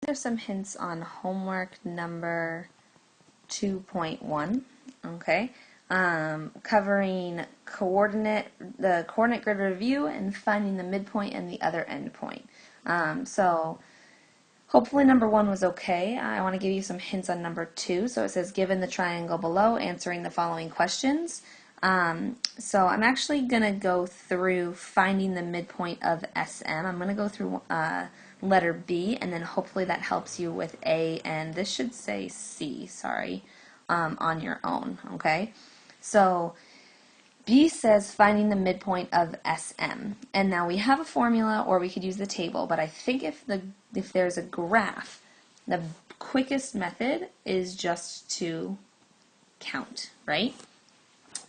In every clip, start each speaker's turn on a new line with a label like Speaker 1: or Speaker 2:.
Speaker 1: There's some hints on homework number 2.1, okay, covering the coordinate grid review and finding the midpoint and the other endpoint. So hopefully number 1 was okay. I want to give you some hints on number 2. So it says, given the triangle below, answering the following questions. So I'm actually going to go through finding the midpoint of SM. I'm going to go through letter B, and then hopefully that helps you with A, and this should say C, sorry, on your own, okay? So B says finding the midpoint of SM. And now we have a formula, or we could use the table, but I think if there's a graph, the quickest method is just to count, right?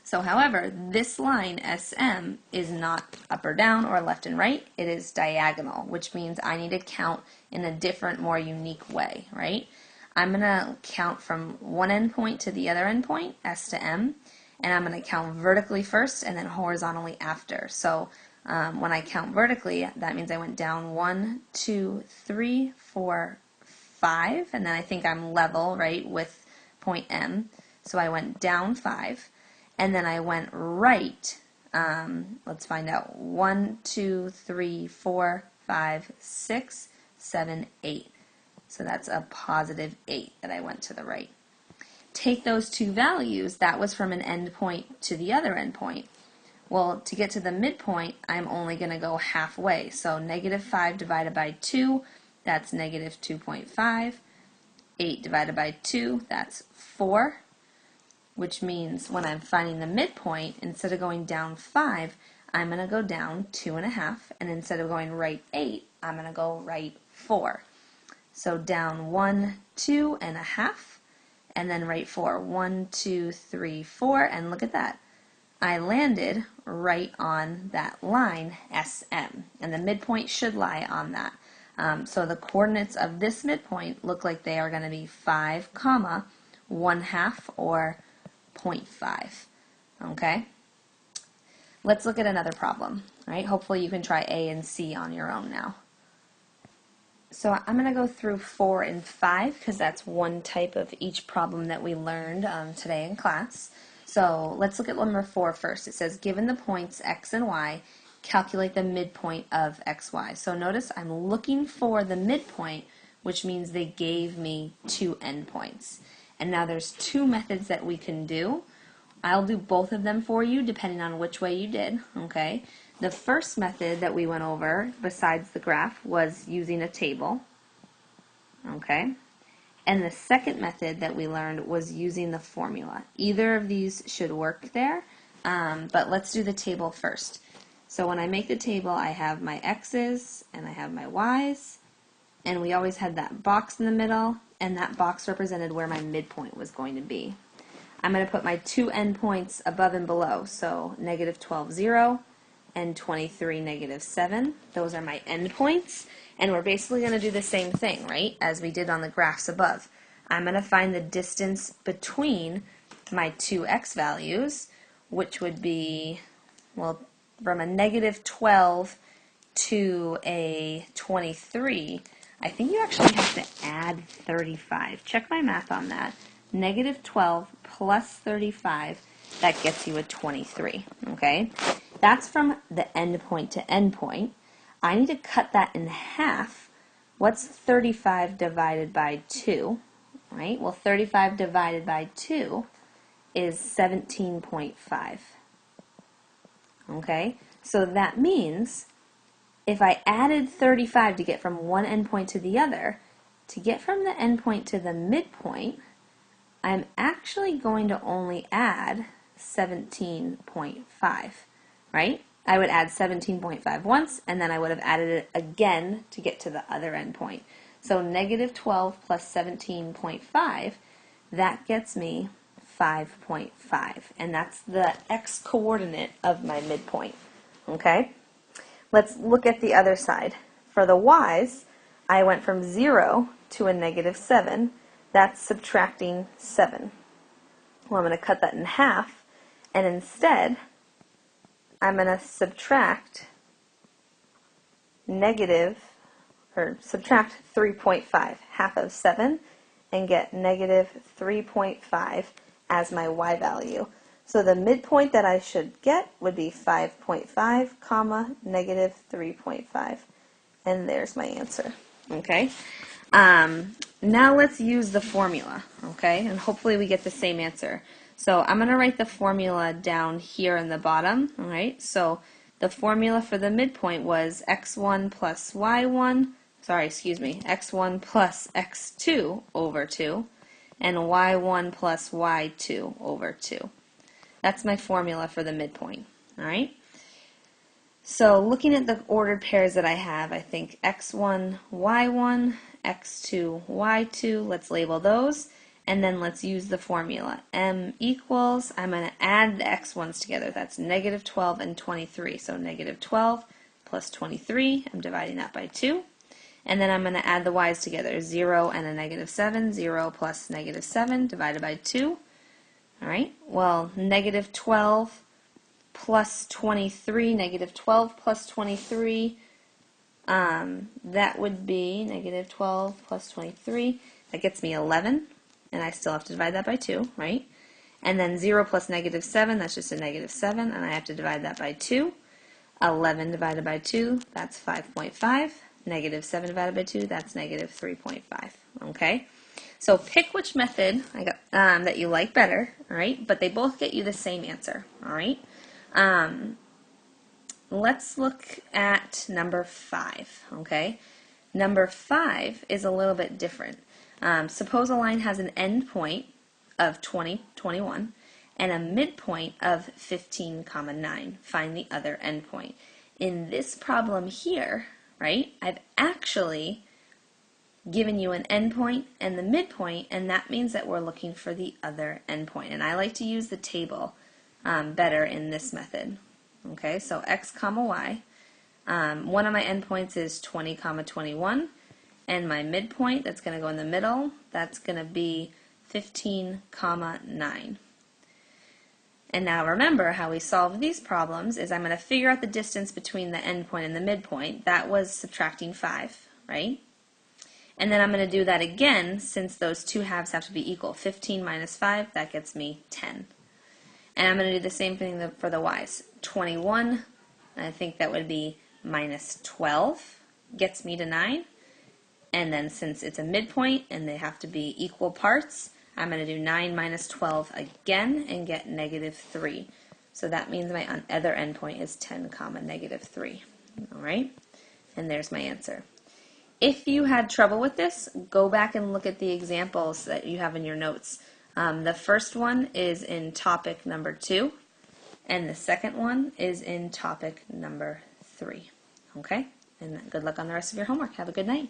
Speaker 1: So however, this line SM is not up or down or left and right, it is diagonal, which means I need to count in a different, more unique way, right? I'm going to count from one endpoint to the other endpoint, S to M, and I'm going to count vertically first and then horizontally after. So when I count vertically, that means I went down 1, 2, 3, 4, 5, and then I think I'm level, right, with point M. So I went down 5. And then I went right, let's find out, 1, 2, 3, 4, 5, 6, 7, 8. So that's a positive 8 that I went to the right. Take those two values, that was from an endpoint to the other endpoint. Well, to get to the midpoint, I'm only going to go halfway. So negative 5 divided by 2, that's negative 2.5. 8 divided by 2, that's 4. Which means when I'm finding the midpoint, instead of going down 5, I'm going to go down 2.5, and instead of going right 8, I'm going to go right 4. So down 1, 2.5, and then right 4. 1, 2, 3, 4, and look at that. I landed right on that line SM, and the midpoint should lie on that. So the coordinates of this midpoint look like they are going to be 5, 1/2, or 0.5. Okay? Let's look at another problem, right? Hopefully you can try A and C on your own now. So I'm going to go through 4 and 5 because that's one type of each problem that we learned today in class. So let's look at number 4 first. It says, given the points X and Y, calculate the midpoint of XY. So notice I'm looking for the midpoint, which means they gave me 2 endpoints. And now there's 2 methods that we can do. I'll do both of them for you depending on which way you did, okay? The first method that we went over, besides the graph, was using a table, okay? And the second method that we learned was using the formula. Either of these should work there, but let's do the table first. So when I make the table, I have my X's and I have my Y's, and we always had that box in the middle, and that box represented where my midpoint was going to be. I'm going to put my 2 endpoints above and below, so negative 12, 0, and 23, negative 7. Those are my endpoints, and we're basically going to do the same thing, right, as we did on the graphs above. I'm going to find the distance between my 2 x values, which would be, well, from a negative 12 to a 23, I think you actually have to add 35. Check my math on that. Negative 12 plus 35, that gets you a 23, okay? That's from the endpoint to endpoint. I need to cut that in half. What's 35 divided by 2, right? Well, 35 divided by 2 is 17.5, okay? So that means if I added 35 to get from one endpoint to the other, to get from the endpoint to the midpoint, I'm actually going to only add 17.5, right? I would add 17.5 once, and then I would have added it again to get to the other endpoint. So negative 12 plus 17.5, that gets me 5.5, and that's the x coordinate of my midpoint, okay? Let's look at the other side. For the y's, I went from 0 to a negative 7. That's subtracting 7. Well, I'm going to cut that in half, and instead, I'm going to subtract negative or subtract 3.5, half of 7, and get negative 3.5 as my y value. So the midpoint that I should get would be 5.5, comma, negative 3.5. And there's my answer. Okay? Now let's use the formula, okay? And hopefully we get the same answer. So I'm going to write the formula down here in the bottom, all right? So the formula for the midpoint was x1 plus y1, x1 plus x2 over 2, and y1 plus y2 over 2. That's my formula for the midpoint, all right? So looking at the ordered pairs that I have, I think x1, y1, x2, y2, let's label those, and then let's use the formula. M equals, I'm going to add the x1s together. That's negative 12 and 23. So negative 12 plus 23, I'm dividing that by 2. And then I'm going to add the y's together, 0 and a negative 7, 0 plus negative 7 divided by 2. All right, well, negative 12 plus 23, negative 12 plus 23, that would be negative 12 plus 23. That gets me 11, and I still have to divide that by 2, right? And then 0 plus negative 7, that's just a negative 7, and I have to divide that by 2. 11 divided by 2, that's 5.5. Negative 7 divided by 2, that's negative 3.5, okay? So pick which method that you like better, all right? But they both get you the same answer, all right? Let's look at number 5, okay? Number 5 is a little bit different. Suppose a line has an endpoint of 20, 21, and a midpoint of 15, 9. Find the other endpoint. In this problem here, right, I've actually given you an endpoint and the midpoint, and that means that we're looking for the other endpoint. And I like to use the table better in this method. Okay, so x comma y. One of my endpoints is 20, 21, and my midpoint that's going to go in the middle, that's going to be 15, 9. And now remember how we solve these problems is I'm going to figure out the distance between the endpoint and the midpoint. That was subtracting 5, right? And then I'm going to do that again since those two halves have to be equal. 15 minus 5, that gets me 10. And I'm going to do the same thing for the y's. 21, I think that would be minus 12, gets me to 9. And then since it's a midpoint and they have to be equal parts, I'm going to do 9 minus 12 again and get negative 3. So that means my other endpoint is 10, negative 3. All right? And there's my answer. If you had trouble with this, go back and look at the examples that you have in your notes. The first one is in topic number 2, and the second one is in topic number 3. Okay? And good luck on the rest of your homework. Have a good night.